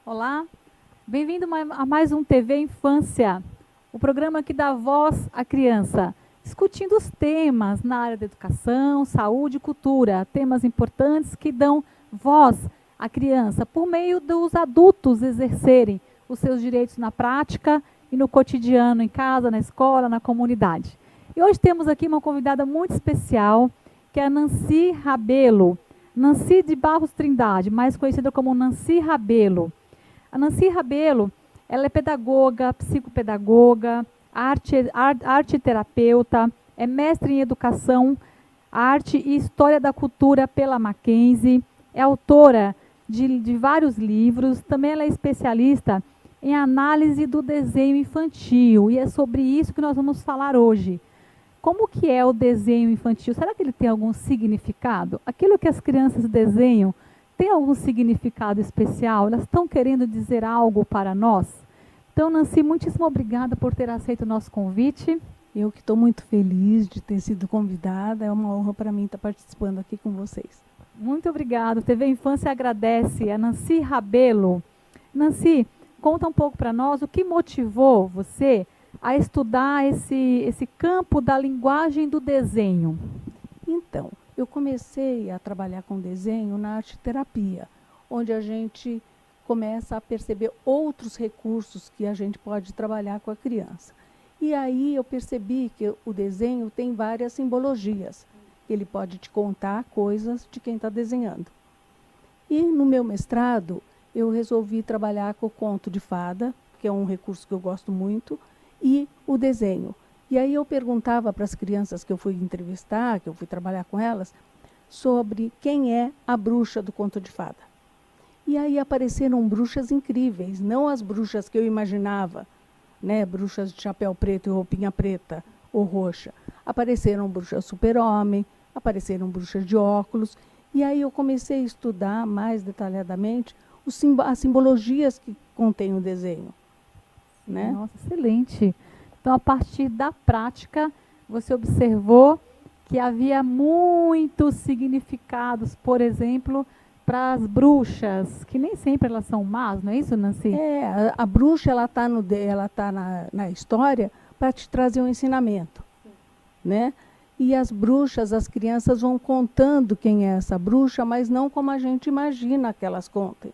Olá, bem-vindo a mais um TV Infância, o programa que dá voz à criança, discutindo os temas na área da educação, saúde e cultura, temas importantes que dão voz à criança, por meio dos adultos exercerem os seus direitos na prática e no cotidiano, em casa, na escola, na comunidade. E hoje temos aqui uma convidada muito especial, que é a Nancy Rabelo, Nancy de Barros Trindade, mais conhecida como Nancy Rabelo. A Nancy Rabelo, ela é pedagoga, psicopedagoga, arte terapeuta, é mestre em educação, arte e história da cultura pela Mackenzie, é autora de vários livros, também ela é especialista em análise do desenho infantil, e é sobre isso que nós vamos falar hoje. Como que é o desenho infantil? Será que ele tem algum significado? Aquilo que as crianças desenham tem algum significado especial? Elas estão querendo dizer algo para nós? Então, Nancy, muitíssimo obrigada por ter aceito o nosso convite. Eu que estou muito feliz de ter sido convidada. É uma honra para mim estar participando aqui com vocês. Muito obrigada. TV Infância agradece a Nancy Rabelo. Nancy, conta um pouco para nós o que motivou você a estudar esse campo da linguagem do desenho. Então, eu comecei a trabalhar com desenho na arte terapia, onde a gente começa a perceber outros recursos que a gente pode trabalhar com a criança. E aí eu percebi que o desenho tem várias simbologias. Ele pode te contar coisas de quem está desenhando. E no meu mestrado, eu resolvi trabalhar com o conto de fada, que é um recurso que eu gosto muito, e o desenho. E aí eu perguntava para as crianças que eu fui entrevistar, que eu fui trabalhar com elas, sobre quem é a bruxa do conto de fada. E aí apareceram bruxas incríveis, não as bruxas que eu imaginava, né, bruxas de chapéu preto e roupinha preta ou roxa. Apareceram bruxas super-homem, apareceram bruxas de óculos, e aí eu comecei a estudar mais detalhadamente as simbologias que contém o desenho. Né? Nossa, excelente. Então, a partir da prática, você observou que havia muitos significados, por exemplo, para as bruxas, que nem sempre elas são más, não é isso, Nancy? A bruxa ela está na história para te trazer um ensinamento. Né? E as bruxas, as crianças vão contando quem é essa bruxa, mas não como a gente imagina que elas contem.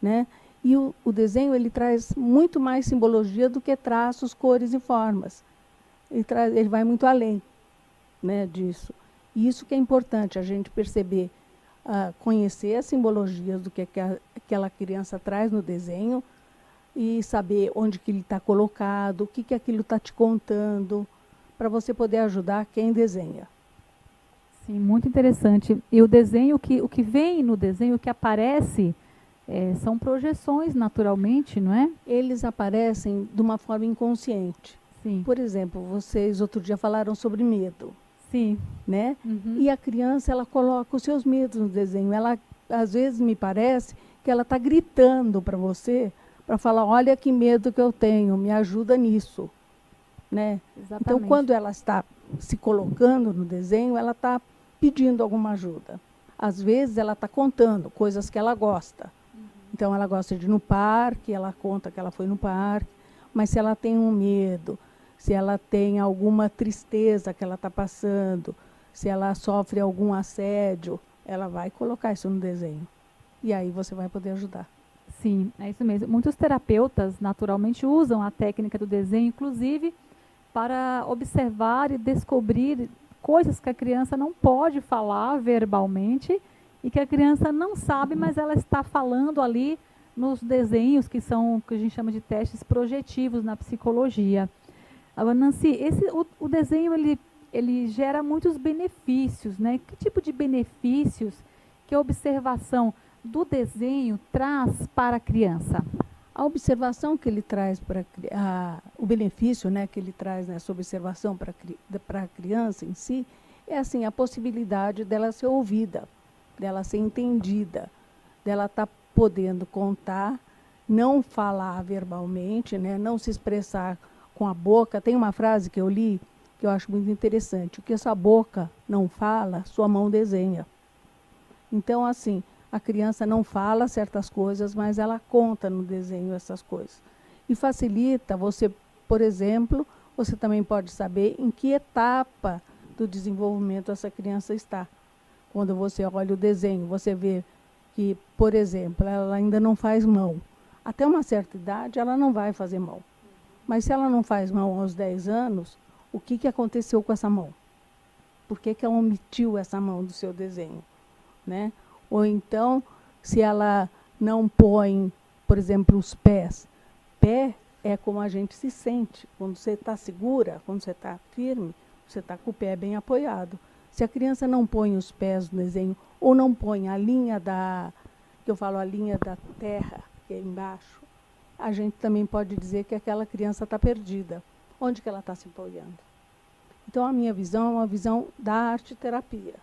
Né? E o desenho ele traz muito mais simbologia do que traços, cores e formas. Ele vai muito além, né, disso. E isso que é importante, a gente perceber, conhecer as simbologias do que aquela criança traz no desenho e saber onde que ele está colocado, o que aquilo está te contando, para você poder ajudar quem desenha. Sim, muito interessante. E o desenho, o que vem no desenho, o que aparece... são projeções, naturalmente, não é? Eles aparecem de uma forma inconsciente. Sim. Por exemplo, vocês outro dia falaram sobre medo. Sim. Né? Uhum. E a criança, ela coloca os seus medos no desenho. Ela, às vezes, me parece que ela está gritando para você, para falar, olha que medo que eu tenho, me ajuda nisso. Né? Exatamente. Então, quando ela está se colocando no desenho, ela está pedindo alguma ajuda. Às vezes, ela está contando coisas que ela gosta. Então, ela gosta de ir no parque, ela conta que ela foi no parque, mas se ela tem um medo, se ela tem alguma tristeza que ela está passando, se ela sofre algum assédio, ela vai colocar isso no desenho. E aí você vai poder ajudar. Sim, é isso mesmo. Muitos terapeutas, naturalmente, usam a técnica do desenho, inclusive, para observar e descobrir coisas que a criança não pode falar verbalmente, e que a criança não sabe, mas ela está falando ali nos desenhos que a gente chama de testes projetivos na psicologia. Agora, Nancy, o desenho ele gera muitos benefícios, né? Que tipo de benefícios que a observação do desenho traz para a criança? A observação que ele traz o benefício, né, que ele traz nessa observação para a criança em si, é assim, a possibilidade dela ser ouvida, dela ser entendida, dela estar podendo contar, não falar verbalmente, né, não se expressar com a boca. Tem uma frase que eu li que eu acho muito interessante: o que essa boca não fala, sua mão desenha. Então, assim, A criança não fala certas coisas, mas ela conta no desenho essas coisas. E facilita você, por exemplo, você também pode saber em que etapa do desenvolvimento essa criança está. Quando você olha o desenho, você vê que, por exemplo, ela ainda não faz mão. Até uma certa idade, ela não vai fazer mão. Mas se ela não faz mão aos 10 anos, o que aconteceu com essa mão? Por que ela omitiu essa mão do seu desenho? Né? Ou então, se ela não põe, por exemplo, os pés. Pé é como a gente se sente. Quando você está segura, quando você está firme, você está com o pé bem apoiado. Se a criança não põe os pés no desenho, ou não põe a linha que eu falo, a linha da terra, que é embaixo, a gente também pode dizer que aquela criança está perdida. Onde que ela está se apoiando? Então, a minha visão é uma visão da arte-terapia.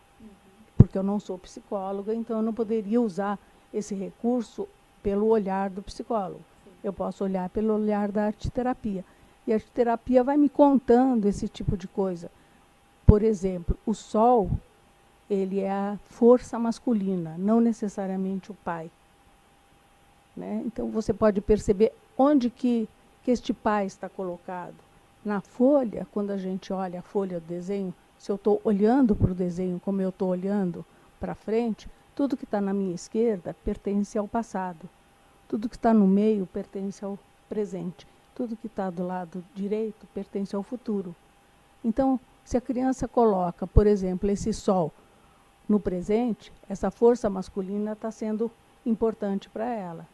Porque eu não sou psicóloga, então eu não poderia usar esse recurso pelo olhar do psicólogo. Eu posso olhar pelo olhar da arte-terapia. E a arte-terapia vai me contando esse tipo de coisa. Por exemplo, o sol, ele é a força masculina, não necessariamente o pai. Né? Então, você pode perceber onde que este pai está colocado. Na folha, quando a gente olha a folha do desenho, se eu estou olhando para o desenho como eu estou olhando para frente, tudo que está na minha esquerda pertence ao passado. Tudo que está no meio pertence ao presente. Tudo que está do lado direito pertence ao futuro. Então, se a criança coloca, por exemplo, esse sol no presente, essa força masculina está sendo importante para ela.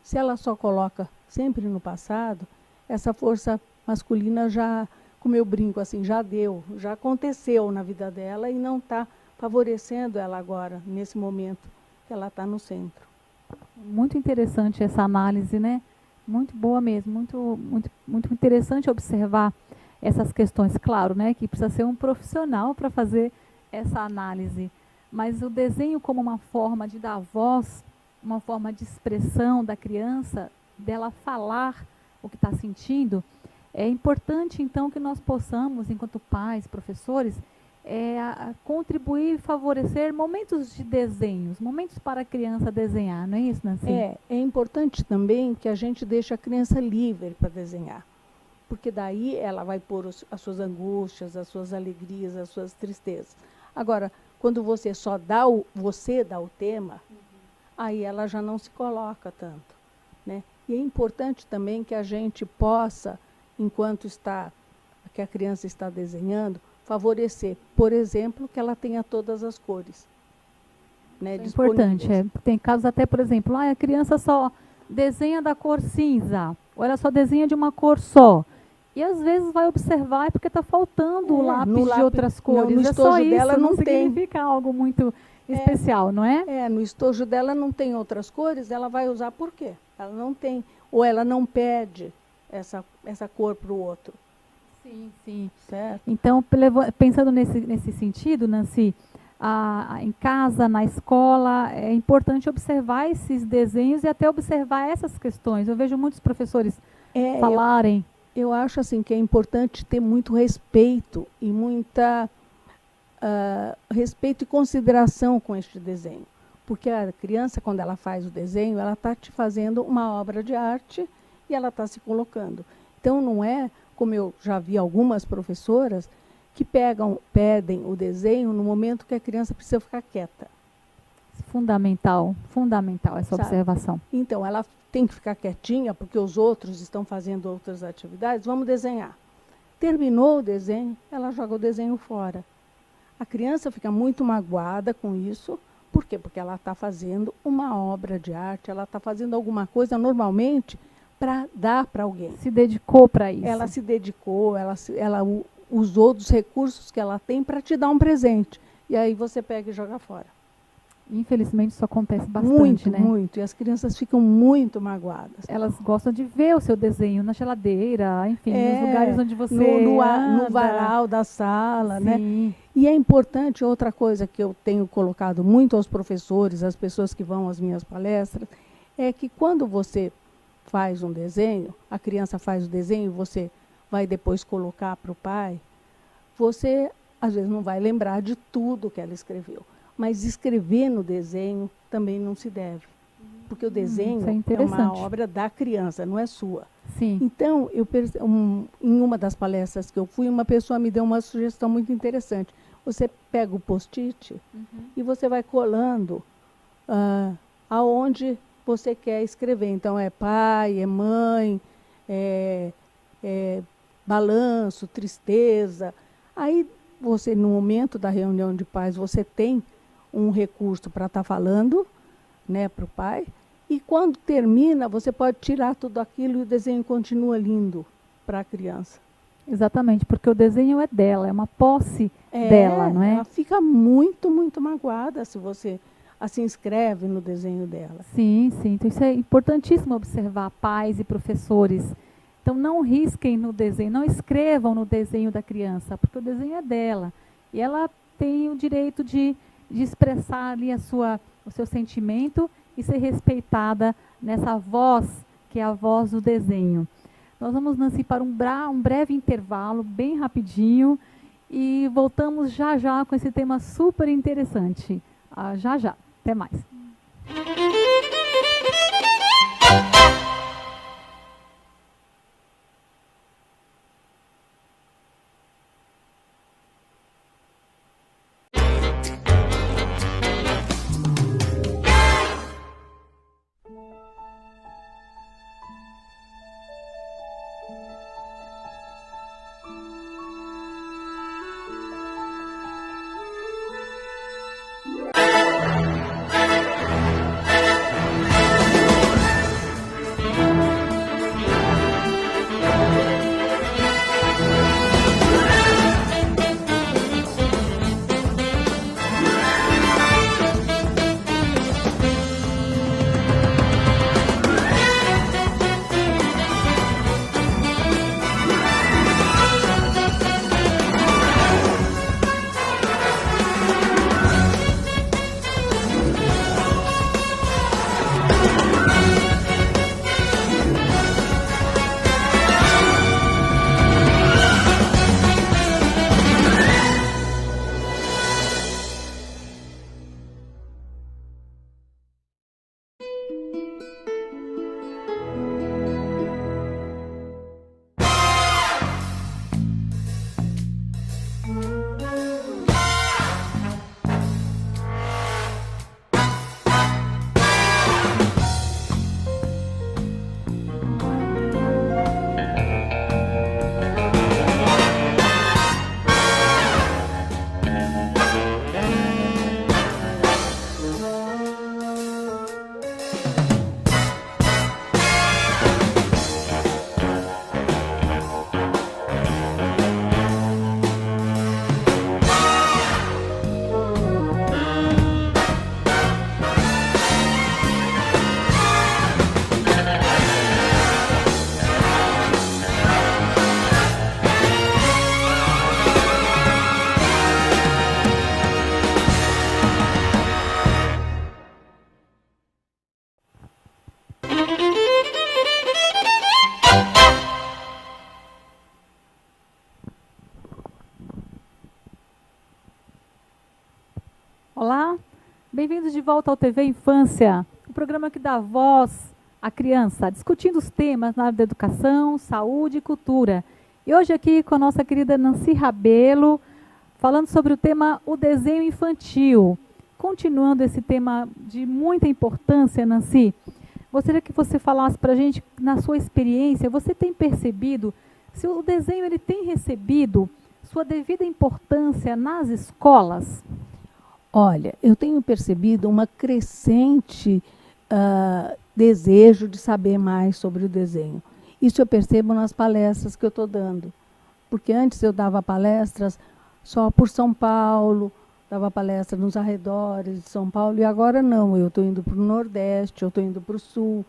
Se ela só coloca sempre no passado, essa força masculina já, como eu brinco assim, já aconteceu na vida dela e não está favorecendo ela agora, nesse momento que ela está no centro. Muito interessante essa análise, né? Muito boa mesmo, muito interessante observar essas questões. Claro, né, que precisa ser um profissional para fazer essa análise, mas o desenho como uma forma de dar voz, uma forma de expressão da criança, dela falar o que está sentindo, é importante, então, que nós possamos, enquanto pais, professores, contribuir e favorecer momentos de desenhos, momentos para a criança desenhar, não é isso, Nancy? É importante também que a gente deixe a criança livre para desenhar, porque daí ela vai pôr as suas angústias, as suas alegrias, as suas tristezas. Agora, quando você só dá o tema, aí ela já não se coloca tanto, né? E é importante também que a gente possa, enquanto que a criança está desenhando, favorecer, por exemplo, que ela tenha todas as cores. Né, é importante. Tem casos até, por exemplo, a criança só desenha da cor cinza, ou ela só desenha de uma cor só. E às vezes vai observar porque está faltando o lápis de outras cores. No estojo dela não tem. Significa algo muito especial, não é? No estojo dela não tem outras cores, ela vai usar por quê? Ela não tem, ou ela não pede essa cor para o outro. Sim, sim. Certo? Então, pensando nesse sentido, Nancy, em casa, na escola, é importante observar esses desenhos e até observar essas questões. Eu vejo muitos professores falarem. Eu acho assim que é importante ter muito respeito e respeito e consideração com este desenho. Porque a criança, quando ela faz o desenho, ela está te fazendo uma obra de arte e ela está se colocando. Então, não é, como eu já vi algumas professoras, que pedem o desenho no momento que a criança precisa ficar quieta. Fundamental essa observação. Então, ela tem que ficar quietinha, porque os outros estão fazendo outras atividades, vamos desenhar. Terminou o desenho, ela joga o desenho fora. A criança fica muito magoada com isso. Por quê? Porque ela está fazendo uma obra de arte, ela está fazendo alguma coisa normalmente para dar para alguém. Se dedicou para isso. Ela se dedicou, ela usou dos recursos que ela tem para te dar um presente. E aí você pega e joga fora. Infelizmente isso acontece bastante, né? Muito. E as crianças ficam muito magoadas. Elas gostam de ver o seu desenho na geladeira, enfim, nos lugares onde você no varal da sala, né? E é importante, outra coisa que eu tenho colocado muito aos professores, às pessoas que vão às minhas palestras, é que quando você faz um desenho, a criança faz o desenho, você vai depois colocar para o pai, você às vezes não vai lembrar de tudo que ela escreveu. mas escrever no desenho também não se deve. Porque o desenho é uma obra da criança, não é sua. Sim. Então, em uma das palestras que eu fui, uma pessoa me deu uma sugestão muito interessante. Você pega o post-it e você vai colando aonde você quer escrever. Então, é pai, é mãe, é balanço, tristeza. Aí, você, no momento da reunião de pais, você tem um recurso para estar falando, né, para o pai. E quando termina, você pode tirar tudo aquilo e o desenho continua lindo para a criança. Exatamente, porque o desenho é dela, é uma posse dela, não é? Ela fica muito, muito magoada se você assim escreve no desenho dela. Sim, sim. Então isso é importantíssimo observar, pais e professores. Então não risquem no desenho, não escrevam no desenho da criança, porque o desenho é dela. E ela tem o direito de expressar ali o seu sentimento e ser respeitada nessa voz, que é a voz do desenho. Nós vamos, Nancy, para um breve intervalo, bem rapidinho, e voltamos já já com esse tema super interessante. Já já. Até mais. Olá, bem-vindos de volta ao TV Infância, o programa que dá voz à criança, discutindo os temas na área da educação, saúde e cultura. E hoje aqui com a nossa querida Nancy Rabelo, falando sobre o tema o desenho infantil. Continuando esse tema de muita importância, Nancy, gostaria que você falasse para a gente, na sua experiência, você tem percebido se o desenho ele tem recebido sua devida importância nas escolas? Olha, eu tenho percebido uma crescente desejo de saber mais sobre o desenho. Isso eu percebo nas palestras que eu estou dando. Porque antes eu dava palestras só por São Paulo, dava palestra nos arredores de São Paulo, e agora não, eu estou indo para o Nordeste, eu estou indo para o Sul,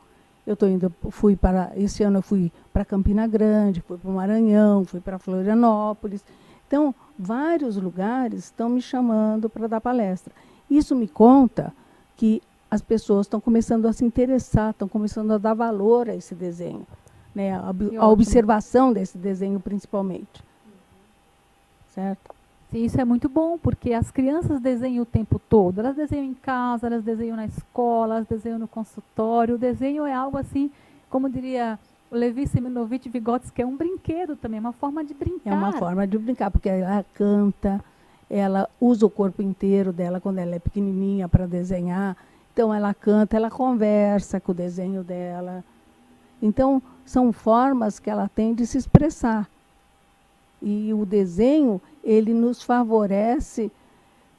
esse ano eu fui para Campina Grande, fui para o Maranhão, fui para Florianópolis. Então, vários lugares estão me chamando para dar palestra. Isso me conta que as pessoas estão começando a se interessar, estão começando a dar valor a esse desenho, né? A observação desse desenho, principalmente. Certo? Sim, isso é muito bom, porque as crianças desenham o tempo todo. Elas desenham em casa, elas desenham na escola, elas desenham no consultório. O desenho é algo assim, como diria o Levi Seminovich Vygotsky, que é um brinquedo também, uma forma de É uma brincar. forma de brincar, porque ela canta, ela usa o corpo inteiro dela quando ela é pequenininha para desenhar. Então, ela canta, ela conversa com o desenho dela. Então, são formas que ela tem de se expressar. E o desenho, ele nos favorece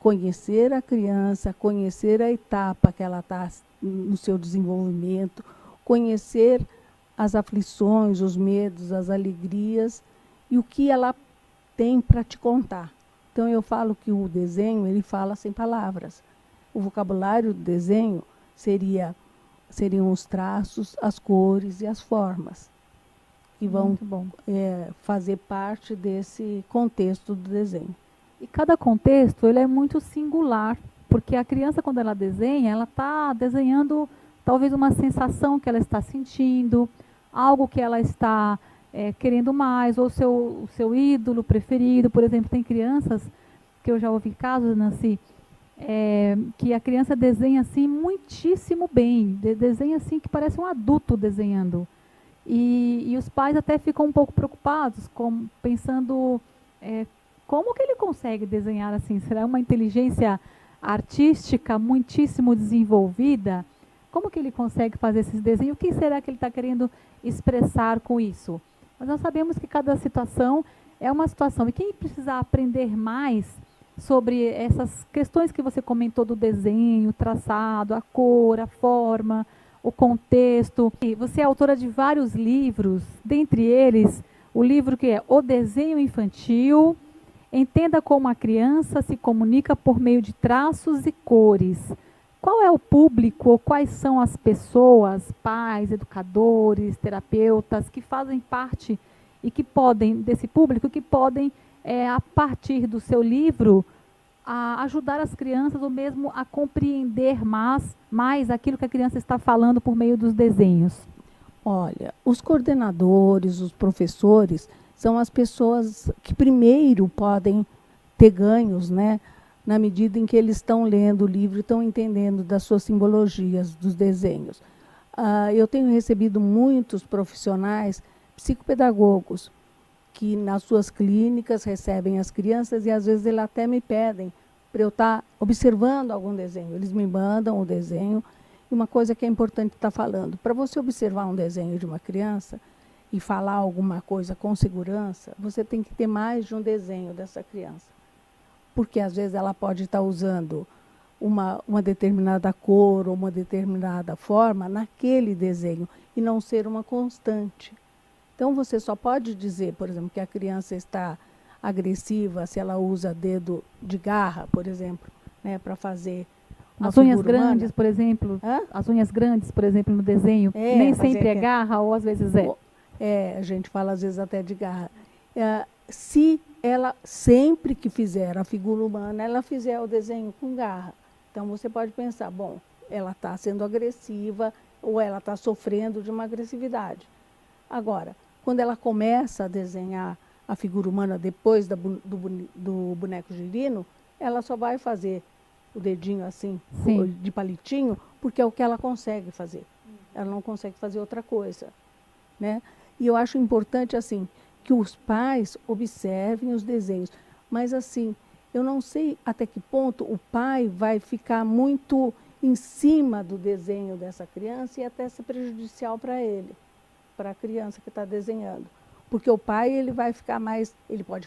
conhecer a criança, conhecer a etapa que ela está no seu desenvolvimento, conhecer as aflições, os medos, as alegrias e o que ela tem para te contar. Então, eu falo que o desenho, ele fala sem palavras. O vocabulário do desenho seriam os traços, as cores e as formas, que vão fazer parte desse contexto do desenho. E cada contexto ele é muito singular, porque a criança, quando ela desenha, ela está desenhando talvez uma sensação que ela está sentindo, algo que ela está querendo mais, ou o seu ídolo preferido. Por exemplo, tem crianças, que eu já ouvi casos, Nancy, que a criança desenha assim muitíssimo bem, desenha assim que parece um adulto desenhando. E os pais até ficam um pouco preocupados, pensando como que ele consegue desenhar assim? Será uma inteligência artística muitíssimo desenvolvida? Como que ele consegue fazer esses desenhos? O que será que ele está querendo expressar com isso? Mas nós sabemos que cada situação é uma situação. E quem precisar aprender mais sobre essas questões que você comentou do desenho, traçado, a cor, a forma, o contexto. Você é autora de vários livros, dentre eles o livro que é O Desenho Infantil, Entenda como a criança se comunica por meio de traços e cores. Qual é o público ou quais são as pessoas, pais, educadores, terapeutas, que fazem parte e que podem, desse público, que podem, a partir do seu livro, a ajudar as crianças ou mesmo a compreender mais aquilo que a criança está falando por meio dos desenhos? Olha, os coordenadores, os professores, são as pessoas que primeiro podem ter ganhos, né? Na medida em que eles estão lendo o livro e estão entendendo das suas simbologias, dos desenhos. Eu tenho recebido muitos profissionais, psicopedagogos, que nas suas clínicas recebem as crianças e às vezes eles até me pedem para eu estar observando algum desenho. Eles me mandam o desenho. E uma coisa que é importante estar falando, para você observar um desenho de uma criança e falar alguma coisa com segurança, você tem que ter mais de um desenho dessa criança. Porque às vezes ela pode estar usando uma determinada cor ou uma determinada forma naquele desenho e não ser uma constante. Então, você só pode dizer, por exemplo, que a criança está agressiva se ela usa dedo de garra, por exemplo, né, para fazer as unhas grandes, por exemplo. Hã? As unhas grandes, por exemplo, no desenho, nem sempre é garra ou às vezes é. A gente fala às vezes até de garra. Se ela, sempre que fizer a figura humana, ela fizer o desenho com garra. Então, você pode pensar, bom, ela está sendo agressiva ou ela está sofrendo de uma agressividade. Agora, quando ela começa a desenhar a figura humana depois do boneco girino, ela só vai fazer o dedinho assim, de palitinho, porque é o que ela consegue fazer. Ela não consegue fazer outra coisa, né? E eu acho importante, assim, que os pais observem os desenhos. Mas, assim, eu não sei até que ponto o pai vai ficar muito em cima do desenho dessa criança e até ser prejudicial para ele, para a criança que está desenhando. Porque o pai, ele pode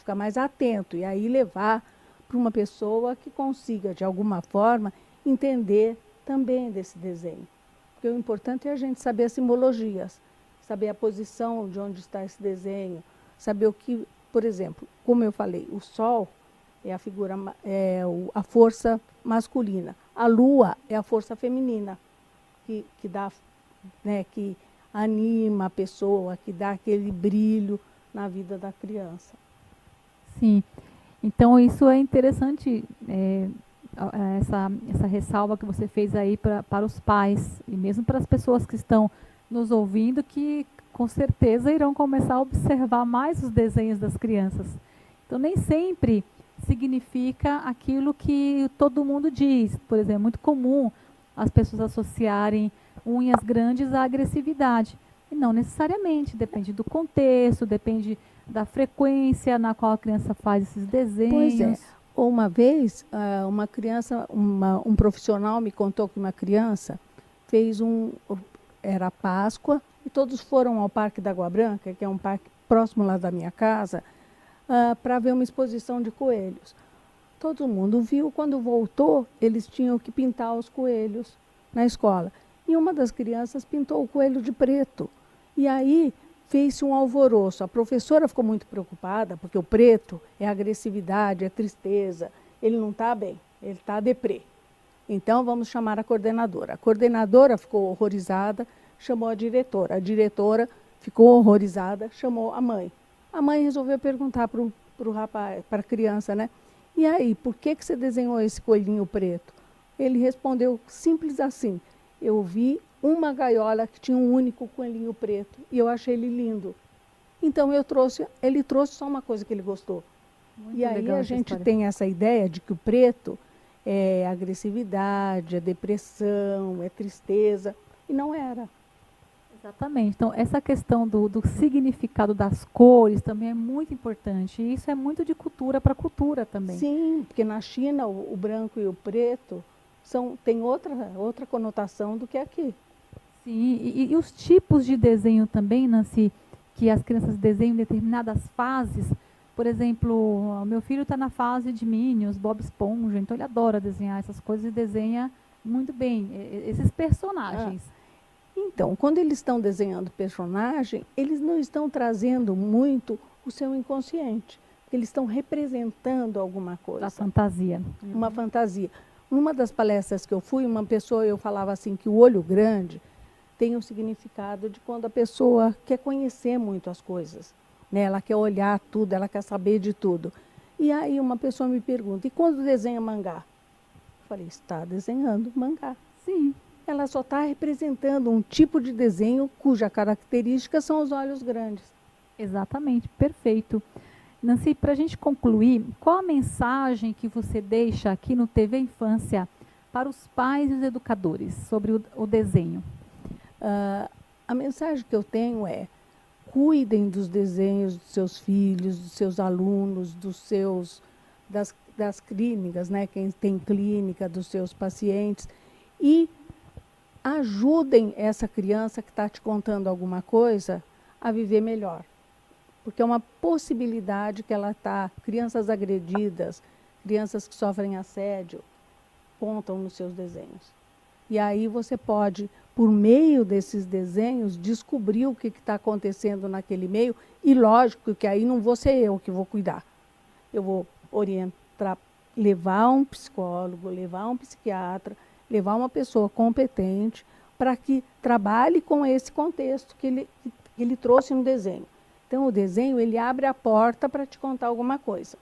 ficar mais atento e aí levar para uma pessoa que consiga, de alguma forma, entender também desse desenho. Porque o importante é a gente saber as simbologias, saber a posição de onde está esse desenho, saber o que, por exemplo, como eu falei, o sol é a força masculina, a lua é a força feminina, que dá, né, que anima a pessoa, que dá aquele brilho na vida da criança. Sim. Então, isso é interessante, essa ressalva que você fez aí para os pais e mesmo para as pessoas que estão nos ouvindo, que com certeza irão começar a observar mais os desenhos das crianças. Então, nem sempre significa aquilo que todo mundo diz. Por exemplo, é muito comum as pessoas associarem unhas grandes à agressividade. E não necessariamente, depende do contexto, depende da frequência na qual a criança faz esses desenhos. Pois é. Uma vez, uma criança, um profissional me contou que uma criança fez era Páscoa, e todos foram ao Parque da Água Branca, que é um parque próximo lá da minha casa, para ver uma exposição de coelhos. Todo mundo viu, quando voltou, eles tinham que pintar os coelhos na escola. E uma das crianças pintou o coelho de preto. E aí fez-se um alvoroço. A professora ficou muito preocupada, porque o preto é agressividade, é tristeza. Ele não está bem, ele está deprê. Então vamos chamar a coordenadora. A coordenadora ficou horrorizada, chamou a diretora. A diretora ficou horrorizada, chamou a mãe. A mãe resolveu perguntar para o rapaz, para a criança, né? E aí, por que você desenhou esse coelhinho preto? Ele respondeu simples assim: eu vi uma gaiola que tinha um único coelhinho preto e eu achei ele lindo. Então ele trouxe só uma coisa que ele gostou. Muito e aí legal a essa gente história. tem essa ideia de que o preto é agressividade, é depressão, é tristeza, e não era. Exatamente. Então, essa questão do significado das cores também é muito importante. E isso é muito de cultura para cultura também. Sim, porque na China o branco e o preto tem outra conotação do que aqui. Sim, e os tipos de desenho também, Nancy, que as crianças desenham em determinadas fases. Por exemplo, meu filho está na fase de Minions, Bob Esponja, então ele adora desenhar essas coisas e desenha muito bem esses personagens. Então, quando eles estão desenhando personagem, eles não estão trazendo muito o seu inconsciente. Eles estão representando alguma coisa. Da fantasia. Uma fantasia. Numa das palestras que eu fui, eu falava assim que o olho grande tem um significado de quando a pessoa quer conhecer muito as coisas, né? Ela quer olhar tudo, ela quer saber de tudo. E aí uma pessoa me pergunta: e quando desenha mangá? Eu falei: está desenhando mangá. Sim. Ela só está representando um tipo de desenho cuja característica são os olhos grandes. Exatamente, perfeito. Nancy, para a gente concluir, qual a mensagem que você deixa aqui no TV Infância para os pais e os educadores sobre o desenho? A mensagem que eu tenho é: cuidem dos desenhos dos seus filhos, dos seus alunos, das clínicas, né? Quem tem clínica, dos seus pacientes, e ajudem essa criança que está te contando alguma coisa a viver melhor. Porque é uma possibilidade que ela está... Crianças agredidas, crianças que sofrem assédio, contam nos seus desenhos. E aí você pode, por meio desses desenhos, descobrir o que está acontecendo naquele meio. E lógico que aí não vou ser eu que vou cuidar. Eu vou orientar, levar um psicólogo, levar um psiquiatra, levar uma pessoa competente para que trabalhe com esse contexto que ele trouxe no desenho. Então, o desenho, ele abre a porta para te contar alguma coisa.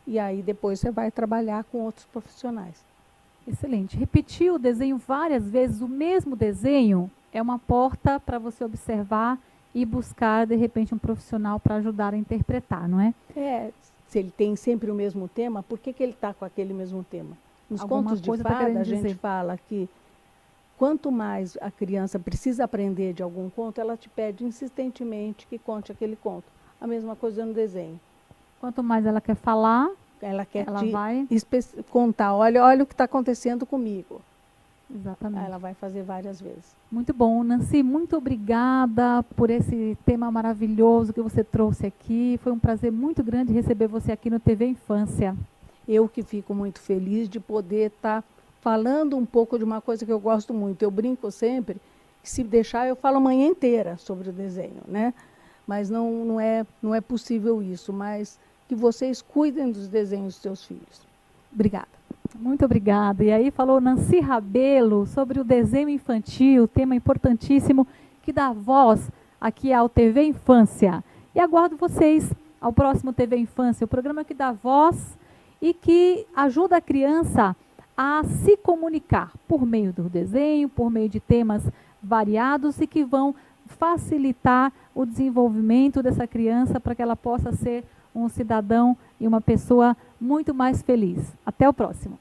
E aí, depois, você vai trabalhar com outros profissionais. Excelente. Repetir o desenho várias vezes, o mesmo desenho, é uma porta para você observar e buscar, de repente, um profissional para ajudar a interpretar, não é? Se ele tem sempre o mesmo tema, por que ele está com aquele mesmo tema? Nos contos de fada, a gente fala que quanto mais a criança precisa aprender de algum conto, ela te pede insistentemente que conte aquele conto. A mesma coisa no desenho. Quanto mais ela quer falar, ela quer vai contar, olha o que está acontecendo comigo. Exatamente. Ela vai fazer várias vezes. Muito bom, Nancy, muito obrigada por esse tema maravilhoso que você trouxe aqui. Foi um prazer muito grande receber você aqui no TV Infância. Eu que fico muito feliz de poder estar falando um pouco de uma coisa que eu gosto muito. Eu brinco sempre que, se deixar, eu falo a manhã inteira sobre o desenho, né? Mas não é possível isso. Mas que vocês cuidem dos desenhos dos seus filhos. Obrigada. Muito obrigada. E aí falou Nancy Rabelo sobre o desenho infantil, tema importantíssimo que dá voz aqui ao TV Infância. E aguardo vocês ao próximo TV Infância, o programa que dá voz e que ajuda a criança a se comunicar por meio do desenho, por meio de temas variados e que vão facilitar o desenvolvimento dessa criança para que ela possa ser um cidadão e uma pessoa muito mais feliz. Até o próximo.